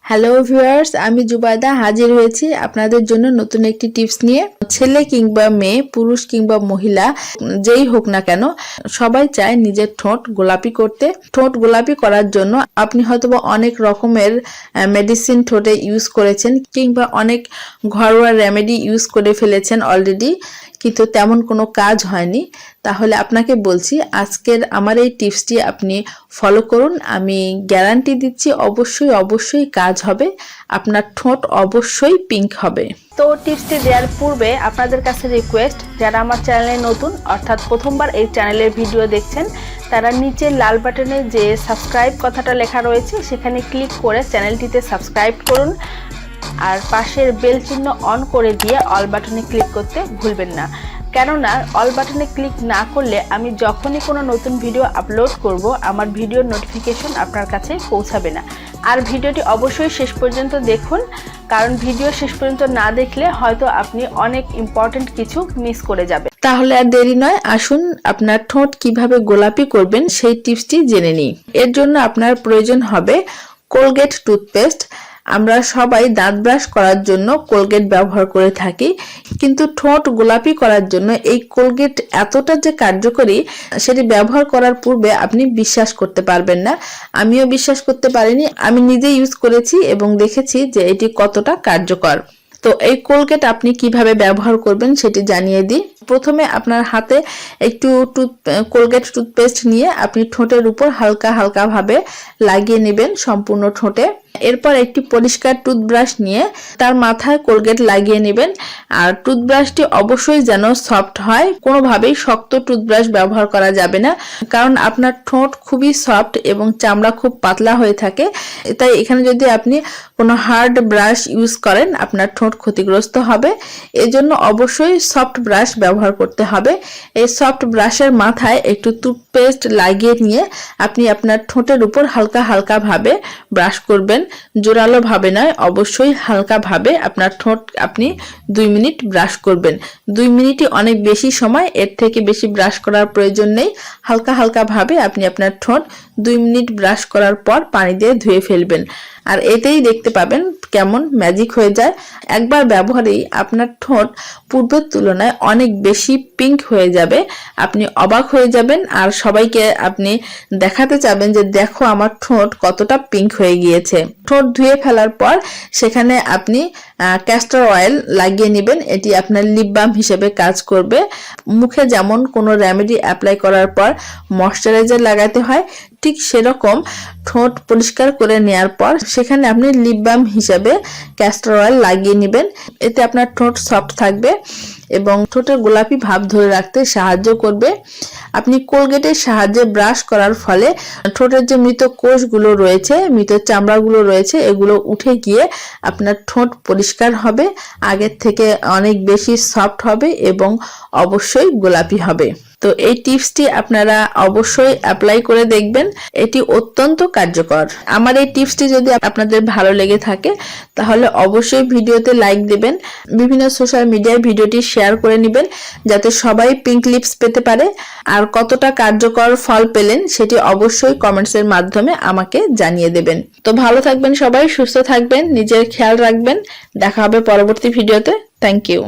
Hello viewers, আমি জুবাইদা হাজির হয়েছি আপনাদের জন্য নতুন একটি টিপস নিয়ে। ছেলে কিংবা মেয়ে, পুরুষ কিংবা মহিলা, যেই হোক না কেন, সবাই চায় নিজের ঠোঁট গোলাপি করতে। ঠোঁট গোলাপি করার জন্য আপনি হয়তোবা অনেক রকমের মেডিসিন ঠোঁটে ইউজ করেছেন কিংবা অনেক ঘরোয়া রেমেডি ইউজ করে ফেলেছেন অলরেডি, কিন্তু তেমন কোনো কাজ হয়নি। তাহলে আপনাকে বলছি, আজকের আমার এই টিপসটি আপনি ফলো করুন। আমি গ্যারান্টি দিচ্ছি অবশ্যই কাজ হবে, আপনার ঠোঁট অবশ্যই পিঙ্ক হবে। তো টিপসটি দেওয়ার পূর্বে আপনাদের কাছে রিকোয়েস্ট, যারা আমার চ্যানেলে নতুন অর্থাৎ প্রথমবার এই চ্যানেলের ভিডিও দেখছেন, তারা নিচে লাল বাটনে যে সাবস্ক্রাইব কথাটা লেখা রয়েছে সেখানে ক্লিক করে চ্যানেলটিতে সাবস্ক্রাইব করুন, আর পাশের বেল চিহ্ন অন করে দিয়ে অল বাটনে ক্লিক করতে ভুলবেন না। কেননা অল বাটনে ক্লিক না করলে আমি যখনই কোনো নতুন ভিডিও আপলোড করব, আমার ভিডিওর নোটিফিকেশন আপনার কাছে পৌঁছাবে না। আর ভিডিওটি অবশ্যই শেষ পর্যন্ত দেখুন, কারণ ভিডিও শেষ পর্যন্ত না দেখলে হয়তো আপনি অনেক ইম্পর্টেন্ট কিছু মিস করে যাবেন। তাহলে আর দেরি নয়, আসুন আপনার ঠোঁট কিভাবে গোলাপি করবেন সেই টিপসটি জেনে নিই। এর জন্য আপনার প্রয়োজন হবে কোলগেট টুথপেস্ট। আমরা সবাই দাঁত ব্রাশ করার জন্য কোলগেট ব্যবহার করে থাকি, কিন্তু ঠোঁট গোলাপি করার জন্য এই কোলগেট এতটা যে কার্যকরী, সেটি ব্যবহার করার পূর্বে আপনি বিশ্বাস করতে পারবেন না। আমিও বিশ্বাস করতে পারিনি। আমি নিজে ইউজ করেছি এবং দেখেছি যে এটি কতটা কার্যকর। তো এই কোলগেট আপনি কিভাবে ব্যবহার করবেন সেটি জানিয়ে দিই। প্রথমে আপনার হাতে একটু কোলগেট টুথপেস্ট নিয়ে আপনি ঠোঁটের উপর হালকা ভাবে লাগিয়ে নেবেন সম্পূর্ণ ঠোঁটে। এরপর একটি পরিষ্কার টুথব্রাশ নিয়ে তার মাথায় কোলগেট লাগিয়ে নেবেন। আর টুথব্রাশটি অবশ্যই যেন সফট হয়, কোনোভাবেই শক্ত টুথব্রাশ ব্যবহার করা যাবে না, কারণ আপনার ঠোঁট খুবই সফট এবং চামড়া খুব পাতলা হয়ে থাকে। তাই এখানে যদি আপনি কোনো হার্ড ব্রাশ ইউজ করেন, আপনার ঠোঁট ক্ষতিগ্রস্ত হবে। এজন্য অবশ্যই সফট ব্রাশ ব্যবহার করতে হবে। এই সফট ব্রাশের মাথায় একটু টুথপেস্ট লাগিয়ে নিয়ে আপনি আপনার ঠোঁটের উপর হালকা ভাবে ব্রাশ করবেন। জোরালো ভাবে নয়, অবশ্যই হালকা ভাবে আপনার ঠোঁট আপনি 2 মিনিট ব্রাশ করবেন। 2 মিনিটই অনেক বেশি সময়, এর থেকে বেশি ব্রাশ করার প্রয়োজন নেই। হালকা ভাবে আপনি আপনার ঠোঁট 2 মিনিট ব্রাশ করার পর পানি দিয়ে ধুয়ে ফেলবেন। আর এতেই দেখতে পাবেন কেমন ম্যাজিক হয়ে যায়। একবার ব্যবহারেই আপনার ঠোঁট পূর্বের তুলনায় অনেক বেশি পিঙ্ক হয়ে যাবে। আপনি অবাক হয়ে যাবেন আর সবাইকে আপনি দেখাতে চাবেন যে দেখো আমার ঠোঁট কতটা পিঙ্ক হয়ে গিয়েছে। ঠোঁট ধুয়ে ফেলার পর সেখানে আপনি ক্যাস্টর অয়েল লাগিয়ে নেবেন। এটি আপনার লিপ বাম হিসেবে কাজ করবে। মুখে যেমন কোনো রেমেডি অ্যাপ্লাই করার পর ময়শ্চারাইজার লাগাতে হয়, ঠিক সেরকম ঠোঁট পরিষ্কার করে নেওয়ার পর সেখানে আপনি লিপ বাম হিসেবে ক্যাস্টর অয়েল লাগিয়ে নেবেন। এতে আপনার ঠোঁট সফট থাকবে এবং ঠোঁটের গোলাপি ভাব ধরে রাখতে সাহায্য করবে। আপনি কোলগেটের সাহায্যে ব্রাশ করার ফলে ঠোঁটের যে মৃত কোষগুলো রয়েছে, মৃত চামড়াগুলো রয়েছে, এগুলো উঠে গিয়ে আপনার ঠোঁট পরিষ্কার হবে, আগের থেকে অনেক বেশি সফট হবে এবং অবশ্যই গোলাপি হবে। তো এই টিপসটি আপনারা অবশ্যই অ্যাপ্লাই করে দেখবেন, এটি অত্যন্ত কার্যকর। আমার এই টিপসটি যদি আপনাদের ভালো লেগে থাকে তাহলে অবশ্যই ভিডিওতে লাইক দেবেন, বিভিন্ন সোশ্যাল মিডিয়ায় ভিডিওটি শেয়ার করে নেবেন যাতে সবাই পিঙ্ক লিপস পেতে পারে। আর কতটা কার্যকর ফল পেলেন সেটি অবশ্যই কমেন্টসের মাধ্যমে আমাকে জানিয়ে দেবেন। তো ভালো থাকবেন সবাই, সুস্থ থাকবেন, নিজের খেয়াল রাখবেন। দেখা হবে পরবর্তী ভিডিওতে। Thank you.